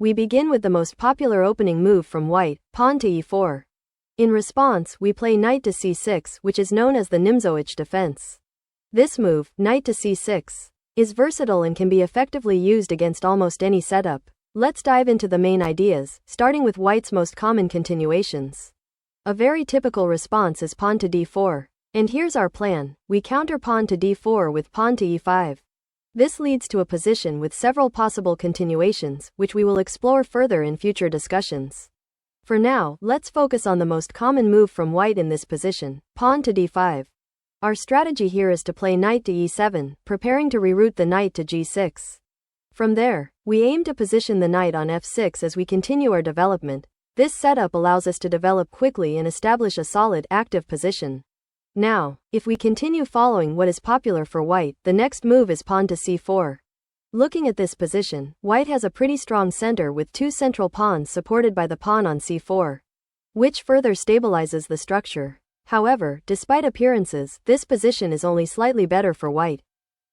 We begin with the most popular opening move from white, pawn to e4. In response, we play knight to c6, which is known as the Nimzowitsch Defense. This move, knight to c6, is versatile and can be effectively used against almost any setup. Let's dive into the main ideas, starting with white's most common continuations. A very typical response is pawn to d4. And here's our plan: we counter pawn to d4 with pawn to e5. This leads to a position with several possible continuations, which we will explore further in future discussions. For now, let's focus on the most common move from white in this position, pawn to d5. Our strategy here is to play knight to e7, preparing to reroute the knight to g6. From there, we aim to position the knight on f6 as we continue our development. This setup allows us to develop quickly and establish a solid, active position. Now, if we continue following what is popular for white, the next move is pawn to c4. Looking at this position, white has a pretty strong center with two central pawns supported by the pawn on c4, which further stabilizes the structure. However, despite appearances, this position is only slightly better for white.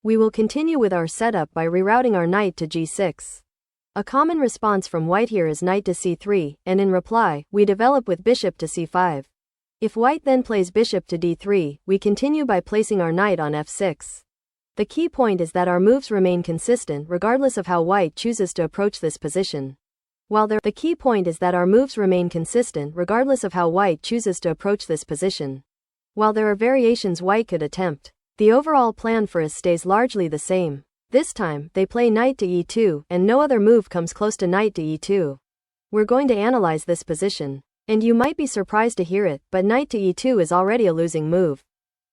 We will continue with our setup by rerouting our knight to g6. A common response from white here is knight to c3, and in reply, we develop with bishop to c5. If white then plays bishop to d3, we continue by placing our knight on f6. The key point is that our moves remain consistent regardless of how white chooses to approach this position. While the key point is that our moves remain consistent regardless of how white chooses to approach this position. While there are variations white could attempt, the overall plan for us stays largely the same. This time, they play knight to e2, and no other move comes close to knight to e2. We're going to analyze this position. And you might be surprised to hear it, but knight to e2 is already a losing move.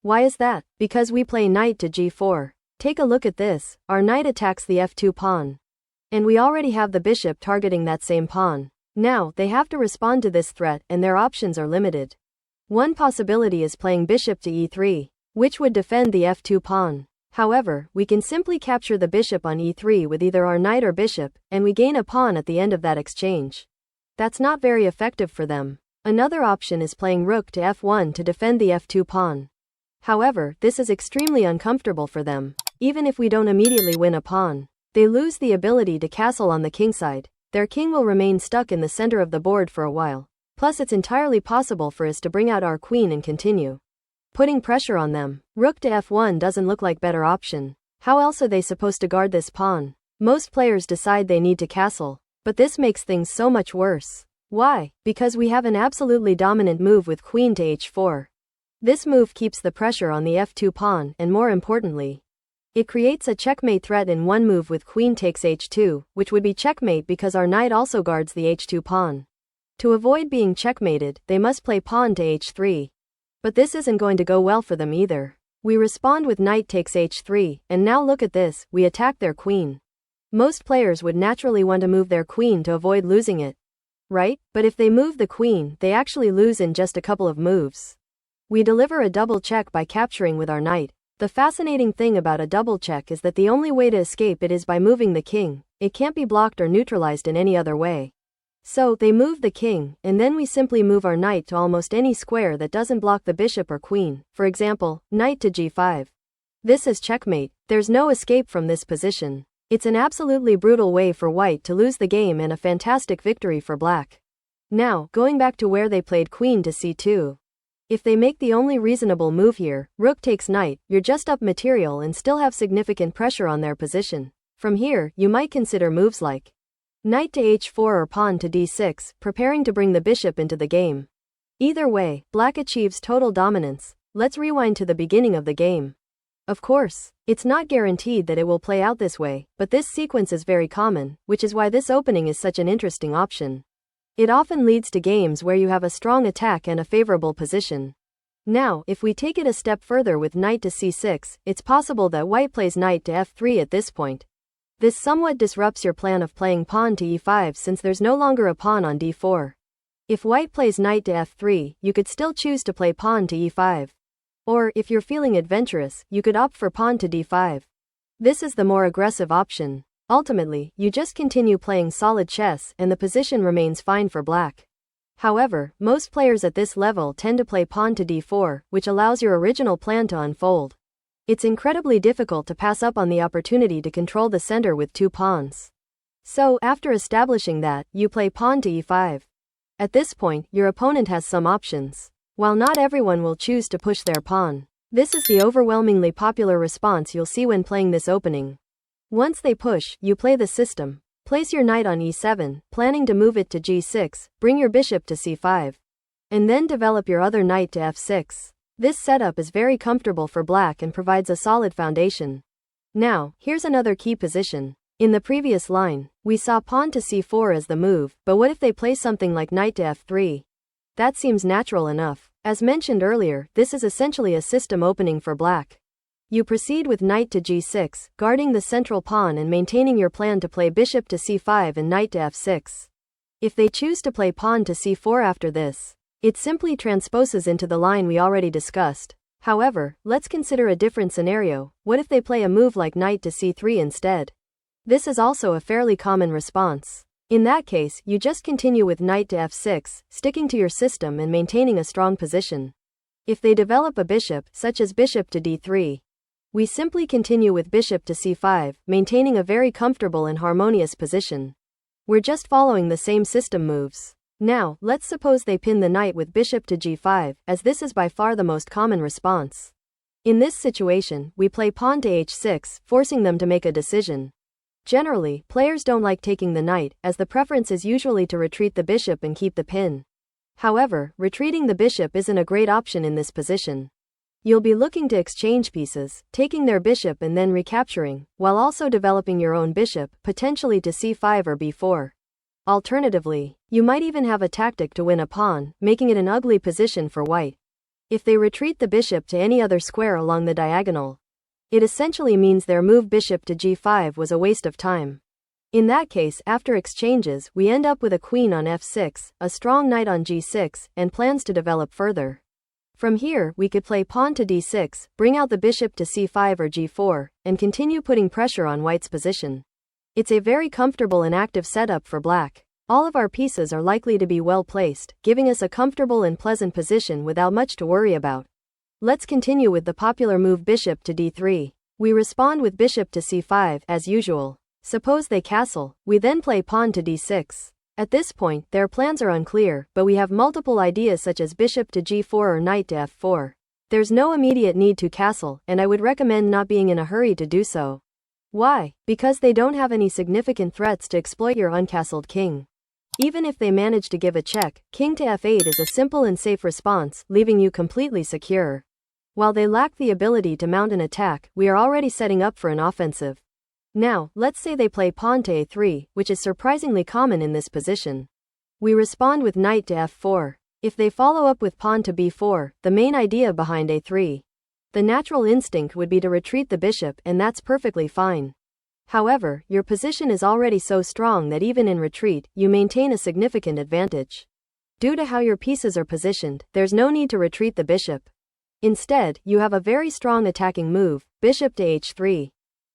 Why is that? Because we play knight to g4. Take a look at this: our knight attacks the f2 pawn. And we already have the bishop targeting that same pawn. Now, they have to respond to this threat, and their options are limited. One possibility is playing bishop to e3, which would defend the f2 pawn. However, we can simply capture the bishop on e3 with either our knight or bishop, and we gain a pawn at the end of that exchange. That's not very effective for them. Another option is playing rook to f1 to defend the f2 pawn. However, this is extremely uncomfortable for them. Even if we don't immediately win a pawn, they lose the ability to castle on the kingside. Their king will remain stuck in the center of the board for a while. Plus, it's entirely possible for us to bring out our queen and continue putting pressure on them. Rook to f1 doesn't look like better option. How else are they supposed to guard this pawn? Most players decide they need to castle. But this makes things so much worse. Why? Because we have an absolutely dominant move with queen to h4. This move keeps the pressure on the f2 pawn, and more importantly, it creates a checkmate threat in one move with queen takes h2, which would be checkmate because our knight also guards the h2 pawn. To avoid being checkmated, they must play pawn to h3. But this isn't going to go well for them either. We respond with knight takes h3, and now look at this: we attack their queen. Most players would naturally want to move their queen to avoid losing it, right? But if they move the queen, they actually lose in just a couple of moves. We deliver a double check by capturing with our knight. The fascinating thing about a double check is that the only way to escape it is by moving the king. It can't be blocked or neutralized in any other way. So, they move the king, and then we simply move our knight to almost any square that doesn't block the bishop or queen. For example, knight to g5. This is checkmate. There's no escape from this position. It's an absolutely brutal way for white to lose the game and a fantastic victory for black. Now, going back to where they played queen to c2. If they make the only reasonable move here, rook takes knight, you're just up material and still have significant pressure on their position. From here, you might consider moves like knight to h4 or pawn to d6, preparing to bring the bishop into the game. Either way, black achieves total dominance. Let's rewind to the beginning of the game. Of course, it's not guaranteed that it will play out this way, but this sequence is very common, which is why this opening is such an interesting option. It often leads to games where you have a strong attack and a favorable position. Now, if we take it a step further with knight to c6, it's possible that white plays knight to f3 at this point. This somewhat disrupts your plan of playing pawn to e5 since there's no longer a pawn on d4. If white plays knight to f3, you could still choose to play pawn to e5. Or, if you're feeling adventurous, you could opt for pawn to d5. This is the more aggressive option. Ultimately, you just continue playing solid chess and the position remains fine for black. However, most players at this level tend to play pawn to d4, which allows your original plan to unfold. It's incredibly difficult to pass up on the opportunity to control the center with two pawns. So, after establishing that, you play pawn to e5. At this point, your opponent has some options. While not everyone will choose to push their pawn, this is the overwhelmingly popular response you'll see when playing this opening. Once they push, you play the system. Place your knight on e7, planning to move it to g6, bring your bishop to c5, and then develop your other knight to f6. This setup is very comfortable for black and provides a solid foundation. Now, here's another key position. In the previous line, we saw pawn to c4 as the move, but what if they play something like knight to f3? That seems natural enough. As mentioned earlier, this is essentially a system opening for black. You proceed with knight to g6, guarding the central pawn and maintaining your plan to play bishop to c5 and knight to f6. If they choose to play pawn to c4 after this, it simply transposes into the line we already discussed. However, let's consider a different scenario. What if they play a move like knight to c3 instead? This is also a fairly common response. In that case, you just continue with knight to f6, sticking to your system and maintaining a strong position. If they develop a bishop, such as bishop to d3, we simply continue with bishop to c5, maintaining a very comfortable and harmonious position. We're just following the same system moves. Now, let's suppose they pin the knight with bishop to g5, as this is by far the most common response. In this situation, we play pawn to h6, forcing them to make a decision. Generally, players don't like taking the knight, as the preference is usually to retreat the bishop and keep the pin. However, retreating the bishop isn't a great option in this position. You'll be looking to exchange pieces, taking their bishop and then recapturing, while also developing your own bishop, potentially to c5 or b4. Alternatively, you might even have a tactic to win a pawn, making it an ugly position for white. If they retreat the bishop to any other square along the diagonal, it essentially means their move bishop to g5 was a waste of time. In that case, after exchanges, we end up with a queen on f6, a strong knight on g6, and plans to develop further. From here, we could play pawn to d6, bring out the bishop to c5 or g4, and continue putting pressure on white's position. It's a very comfortable and active setup for black. All of our pieces are likely to be well placed, giving us a comfortable and pleasant position without much to worry about. Let's continue with the popular move bishop to d3. We respond with bishop to c5, as usual. Suppose they castle, we then play pawn to d6. At this point, their plans are unclear, but we have multiple ideas such as bishop to g4 or knight to f4. There's no immediate need to castle, and I would recommend not being in a hurry to do so. Why? Because they don't have any significant threats to exploit your uncastled king. Even if they manage to give a check, king to f8 is a simple and safe response, leaving you completely secure. While they lack the ability to mount an attack, we are already setting up for an offensive. Now, let's say they play pawn to a3, which is surprisingly common in this position. We respond with knight to f4. If they follow up with pawn to b4, the main idea behind a3, the natural instinct would be to retreat the bishop, and that's perfectly fine. However, your position is already so strong that even in retreat, you maintain a significant advantage. Due to how your pieces are positioned, there's no need to retreat the bishop. Instead, you have a very strong attacking move, bishop to h3.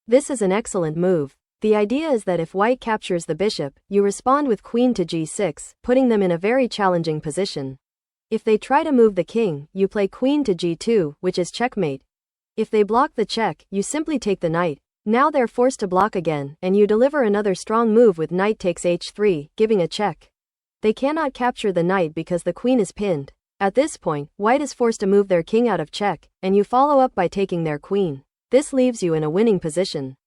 This is an excellent move. The idea is that if white captures the bishop, you respond with queen to g6, putting them in a very challenging position. If they try to move the king, you play queen to g2, which is checkmate. If they block the check, you simply take the knight. Now they're forced to block again, and you deliver another strong move with knight takes h3, giving a check. They cannot capture the knight because the queen is pinned. At this point, white is forced to move their king out of check, and you follow up by taking their queen. This leaves you in a winning position.